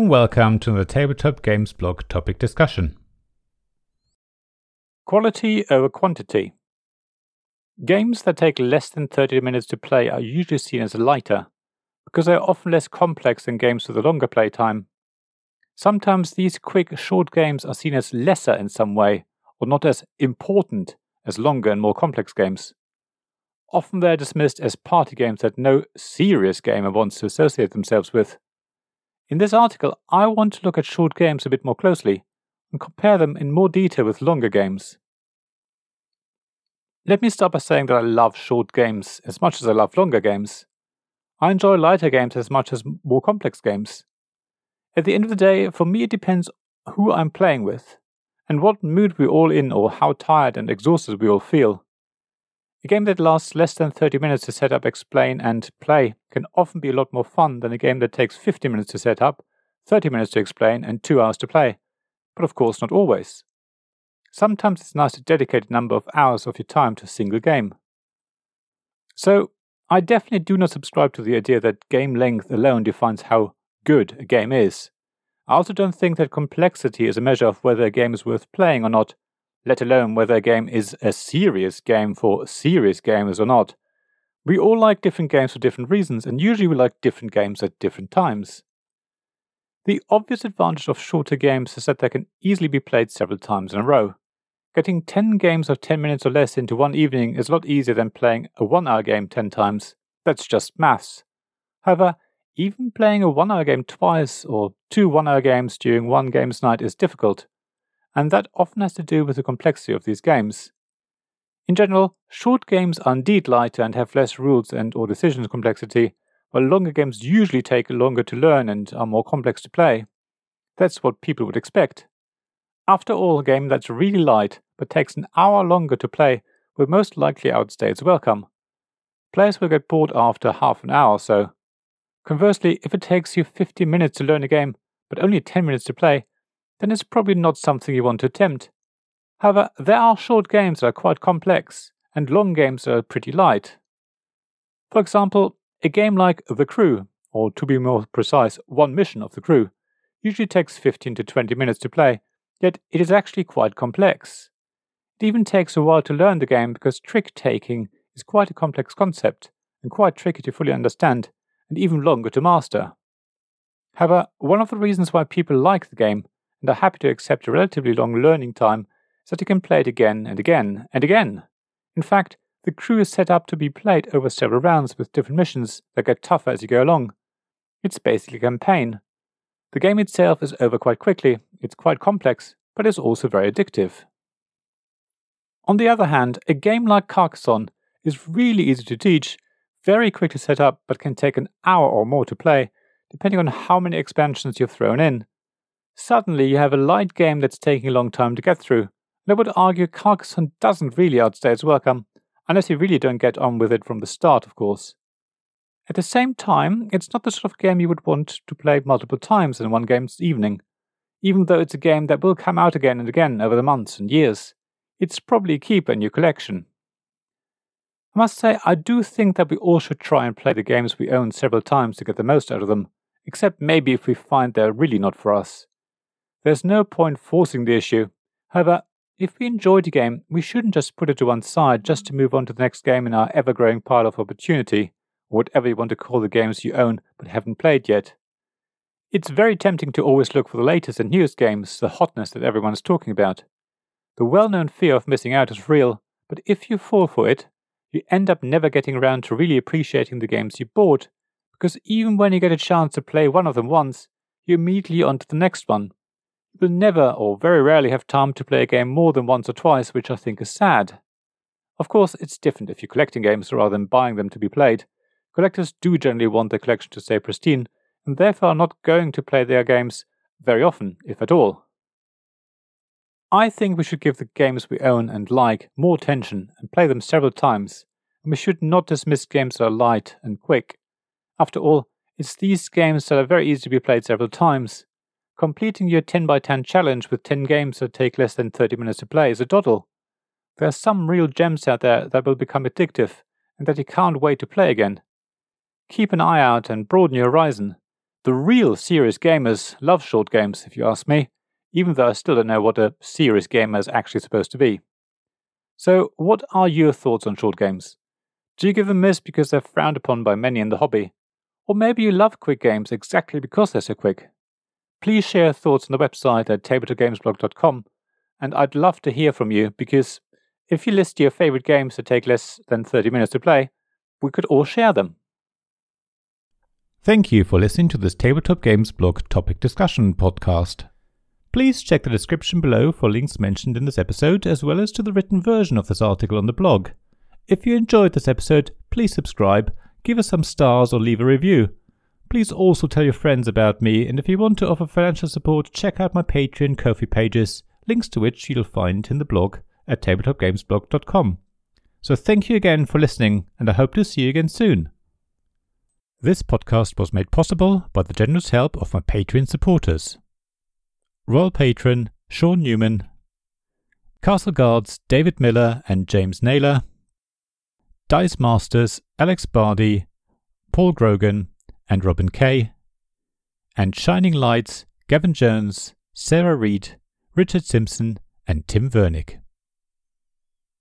warm welcome to the Tabletop Games blog topic discussion. Quality over quantity. Games that take less than 30 minutes to play are usually seen as lighter, because they are often less complex than games with a longer playtime. Sometimes these quick, short games are seen as lesser in some way, or not as important as longer and more complex games. Often they are dismissed as party games that no serious gamer wants to associate themselves with. In this article, I want to look at short games a bit more closely and compare them in more detail with longer games. Let me start by saying that I love short games as much as I love longer games. I enjoy lighter games as much as more complex games. At the end of the day, for me it depends who I'm playing with, and what mood we're all in or how tired and exhausted we all feel. A game that lasts less than 30 minutes to set up, explain, and play can often be a lot more fun than a game that takes 50 minutes to set up, 30 minutes to explain, and 2 hours to play. But of course not always. Sometimes it's nice to dedicate a number of hours of your time to a single game. So, I definitely do not subscribe to the idea that game length alone defines how good a game is. I also don't think that complexity is a measure of whether a game is worth playing or not, let alone whether a game is a serious game for serious gamers or not. We all like different games for different reasons, and usually we like different games at different times. The obvious advantage of shorter games is that they can easily be played several times in a row. Getting 10 games of 10 minutes or less into one evening is a lot easier than playing a 1-hour game 10 times. That's just maths. However, even playing a 1-hour game twice or 2 1-hour games during one game's night is difficult, and that often has to do with the complexity of these games. In general, short games are indeed lighter and have less rules and or decisions complexity, while longer games usually take longer to learn and are more complex to play. That's what people would expect. After all, a game that's really light but takes an hour longer to play will most likely outstay its welcome. Players will get bored after half an hour or so. Conversely, if it takes you 50 minutes to learn a game but only 10 minutes to play, then it's probably not something you want to attempt. However, there are short games that are quite complex, and long games that are pretty light. For example, a game like The Crew, or to be more precise, One Mission of the Crew, usually takes 15 to 20 minutes to play, yet it is actually quite complex. It even takes a while to learn the game because trick-taking is quite a complex concept, and quite tricky to fully understand, and even longer to master. However, one of the reasons why people like the game and are happy to accept a relatively long learning time is that you can play it again and again and again. In fact, The Crew is set up to be played over several rounds with different missions that get tougher as you go along. It's basically a campaign. The game itself is over quite quickly, it's quite complex, but it's also very addictive. On the other hand, a game like Carcassonne is really easy to teach, very quick to set up, but can take an hour or more to play, depending on how many expansions you've thrown in. Suddenly you have a light game that's taking a long time to get through, and I would argue Carcassonne doesn't really outstay its welcome, unless you really don't get on with it from the start, of course. At the same time, it's not the sort of game you would want to play multiple times in one game's evening, even though it's a game that will come out again and again over the months and years. It's probably a keeper in your collection. I must say, I do think that we all should try and play the games we own several times to get the most out of them, except maybe if we find they're really not for us. There's no point forcing the issue. However, if we enjoyed a game, we shouldn't just put it to one side just to move on to the next game in our ever-growing pile of opportunity, or whatever you want to call the games you own but haven't played yet. It's very tempting to always look for the latest and newest games, the hotness that everyone is talking about. The well-known fear of missing out is real, but if you fall for it, you end up never getting around to really appreciating the games you bought, because even when you get a chance to play one of them once, you're immediately on to the next one. You will never or very rarely have time to play a game more than once or twice, which I think is sad. Of course, it's different if you're collecting games rather than buying them to be played. Collectors do generally want their collection to stay pristine, and therefore are not going to play their games very often, if at all. I think we should give the games we own and like more attention and play them several times, and we should not dismiss games that are light and quick. After all, it's these games that are very easy to be played several times. Completing your 10x10 challenge with 10 games that take less than 30 minutes to play is a doddle. There are some real gems out there that will become addictive and that you can't wait to play again. Keep an eye out and broaden your horizon. The real serious gamers love short games, if you ask me, even though I still don't know what a serious gamer is actually supposed to be. So, what are your thoughts on short games? Do you give them a miss because they're frowned upon by many in the hobby? Or maybe you love quick games exactly because they're so quick? Please share your thoughts on the website at tabletopgamesblog.com, and I'd love to hear from you, because if you list your favorite games that take less than 30 minutes to play, we could all share them. Thank you for listening to this Tabletop Games Blog topic discussion podcast. Please check the description below for links mentioned in this episode, as well as to the written version of this article on the blog. If you enjoyed this episode, please subscribe, give us some stars, or leave a review. Please also tell your friends about me, and if you want to offer financial support, check out my Patreon and Ko-fi pages, links to which you'll find in the blog at tabletopgamesblog.com. So thank you again for listening, and I hope to see you again soon. This podcast was made possible by the generous help of my Patreon supporters. Royal Patron Sean Newman, Castle Guards David Miller and James Naylor, Dice Masters Alex Bardi, Paul Grogan and Robin Kay, and Shining Lights Gavin Jones, Sarah Reed, Richard Simpson and Tim Vernick.